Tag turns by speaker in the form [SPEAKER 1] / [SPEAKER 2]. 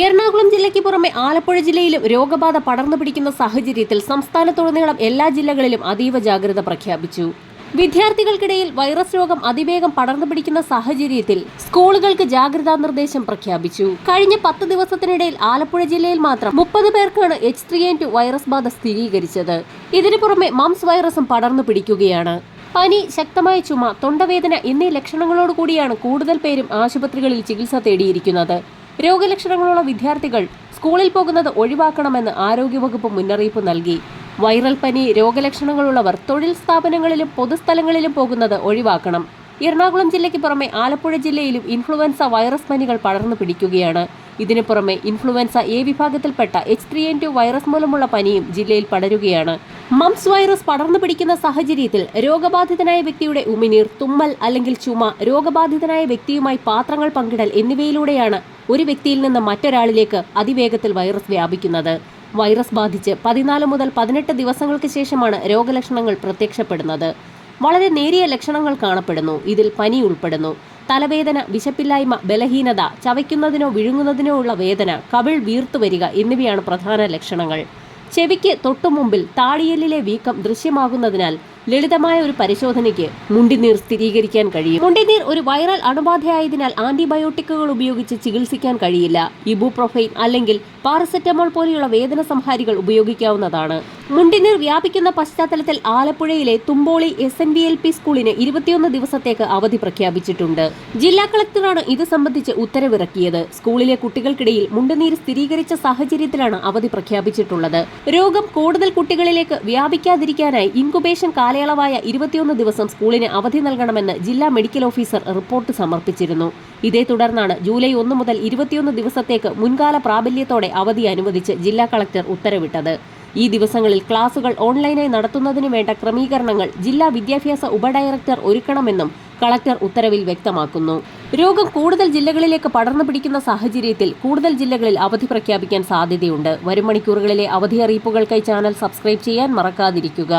[SPEAKER 1] എറണാകുളം ജില്ലയ്ക്ക് പുറമെ ആലപ്പുഴ ജില്ലയിലും രോഗബാധ പടർന്നു പിടിക്കുന്ന സാഹചര്യത്തിൽ സംസ്ഥാനത്തുടനീളം എല്ലാ ജില്ലകളിലും അതീവ ജാഗ്രത പ്രഖ്യാപിച്ചു. വിദ്യാർത്ഥികൾക്കിടയിൽ വൈറസ് രോഗം അതിവേഗം പടർന്നു പിടിക്കുന്ന സാഹചര്യത്തിൽ സ്കൂളുകൾക്ക് ജാഗ്രതാ നിർദ്ദേശം പ്രഖ്യാപിച്ചു. കഴിഞ്ഞ 10 ദിവസത്തിനിടയിൽ ആലപ്പുഴ ജില്ലയിൽ മാത്രം 30 പേർക്കാണ് H3N2 വൈറസ് ബാധ സ്ഥിരീകരിച്ചത്. ഇതിനു പുറമെ മംസ് വൈറസും പടർന്നു പിടിക്കുകയാണ്. പനി, ശക്തമായ ചുമ, തൊണ്ടവേദന എന്നീ ലക്ഷണങ്ങളോടുകൂടിയാണ് കൂടുതൽ പേരും ആശുപത്രികളിൽ ചികിത്സ തേടിയിരിക്കുന്നത്. രോഗലക്ഷണങ്ങളുള്ള വിദ്യാർത്ഥികൾ സ്കൂളിൽ പോകുന്നത് ഒഴിവാക്കണമെന്ന് ആരോഗ്യവകുപ്പ് മുന്നറിയിപ്പ് നൽകി. വൈറൽ പനി രോഗലക്ഷണങ്ങളുള്ളവർ തൊഴിൽ സ്ഥാപനങ്ങളിലും പൊതുസ്ഥലങ്ങളിലും പോകുന്നത് ഒഴിവാക്കണം. എറണാകുളം ജില്ലയ്ക്ക് പുറമെ ആലപ്പുഴ ജില്ലയിലും ഇൻഫ്ലുവൻസ വൈറസ് പനികൾ പടർന്നു പിടിക്കുകയാണ്. ഇതിനു പുറമെ ഇൻഫ്ലുവൻസ എ വിഭാഗത്തിൽപ്പെട്ട H3N2 വൈറസ് മൂലമുള്ള പനിയും ജില്ലയിൽ പടരുകയാണ്. മംസ് വൈറസ് പടർന്നു പിടിക്കുന്ന സാഹചര്യത്തിൽ രോഗബാധിതനായ വ്യക്തിയുടെ ഉമിനീർ, തുമ്മൽ അല്ലെങ്കിൽ ചുമ, രോഗബാധിതനായ വ്യക്തിയുമായി പാത്രങ്ങൾ പങ്കിടൽ എന്നിവയിലൂടെയാണ് ഒരു വ്യക്തിയിൽ നിന്ന് മറ്റൊരാളിലേക്ക് അതിവേഗത്തിൽ വൈറസ് വ്യാപിക്കുന്നത്. വൈറസ് ബാധിച്ച് 14 മുതൽ 18 ദിവസങ്ങൾക്ക് ശേഷമാണ് രോഗലക്ഷണങ്ങൾ പ്രത്യക്ഷപ്പെടുന്നത്. വളരെ നേരിയ ലക്ഷണങ്ങൾ കാണപ്പെടുന്നു. ഇതിൽ പനി ഉൾപ്പെടുന്നു. തലവേദന, വിശപ്പില്ലായ്മ, ബലഹീനത, ചവയ്ക്കുന്നതിനോ വിഴുങ്ങുന്നതിനോ ഉള്ള വേദന, കവിൾ വീർത്തുവരിക എന്നിവയാണ് പ്രധാന ലക്ഷണങ്ങൾ. ചെവിക്ക് തൊട്ടുമുമ്പിൽ താടിയെല്ലിലെ വീക്കം ദൃശ്യമാകുന്നതിനാൽ ലളിതമായ ഒരു പരിശോധനയ്ക്ക് മുണ്ടിനീർ സ്ഥിരീകരിക്കാൻ കഴിയും. മുണ്ടിനീർ ഒരു വൈറൽ അണുബാധയായതിനാൽ ആന്റിബയോട്ടിക്കുകൾ ഉപയോഗിച്ച് ചികിത്സിക്കാൻ കഴിയില്ല. ഇബുപ്രൊഫെയിൻ അല്ലെങ്കിൽ പാരസെറ്റമോൾ പോലെയുള്ള വേദന സംഹാരികൾ ഉപയോഗിക്കാവുന്നതാണ്. മുണ്ടിനീർ വ്യാപിക്കുന്ന പശ്ചാത്തലത്തിൽ ആലപ്പുഴയിലെ തുമ്പോളി SNVLP സ്കൂളിന് 21 ദിവസത്തേക്ക് അവധി പ്രഖ്യാപിച്ചിട്ടുണ്ട്. ജില്ലാ കളക്ടറാണ് ഇത് സംബന്ധിച്ച് ഉത്തരവിറക്കിയത്. സ്കൂളിലെ കുട്ടികൾക്കിടയിൽ മുണ്ടുനീര് സ്ഥിരീകരിച്ച സാഹചര്യത്തിലാണ് അവധി പ്രഖ്യാപിച്ചിട്ടുള്ളത്. രോഗം കൂടുതൽ കുട്ടികളിലേക്ക് വ്യാപിക്കാതിരിക്കാനായി ഇൻകുബേഷൻ കാലയളവായ 21 ദിവസം സ്കൂളിന് അവധി നൽകണമെന്ന് ജില്ലാ മെഡിക്കൽ ഓഫീസർ റിപ്പോർട്ട് സമർപ്പിച്ചിരുന്നു. ഇതേ തുടർന്നാണ് ജൂലൈ 1 മുതൽ 21 ദിവസത്തേക്ക് മുൻകാല പ്രാബല്യത്തോടെ അവധി അനുവദിച്ച് ജില്ലാ കളക്ടർ ഉത്തരവിട്ടത്. ഈ ദിവസങ്ങളിൽ ക്ലാസുകൾ ഓൺലൈനായി നടത്തുന്നതിനു വേണ്ട ക്രമീകരണങ്ങൾ ജില്ലാ വിദ്യാഭ്യാസ ഉപഡയറക്ടർ ഒരുക്കണമെന്നും കളക്ടർ ഉത്തരവിൽ വ്യക്തമാക്കുന്നു. രോഗം കൂടുതൽ ജില്ലകളിലേക്ക് പടർന്നു പിടിക്കുന്ന സാഹചര്യത്തിൽ കൂടുതൽ ജില്ലകളിൽ അവധി പ്രഖ്യാപിക്കാൻ സാധ്യതയുണ്ട്. വരും മണിക്കൂറുകളിലെ അവധി അറിയിപ്പുകൾക്കായി ചാനൽ സബ്സ്ക്രൈബ് ചെയ്യാൻ മറക്കാതിരിക്കുക.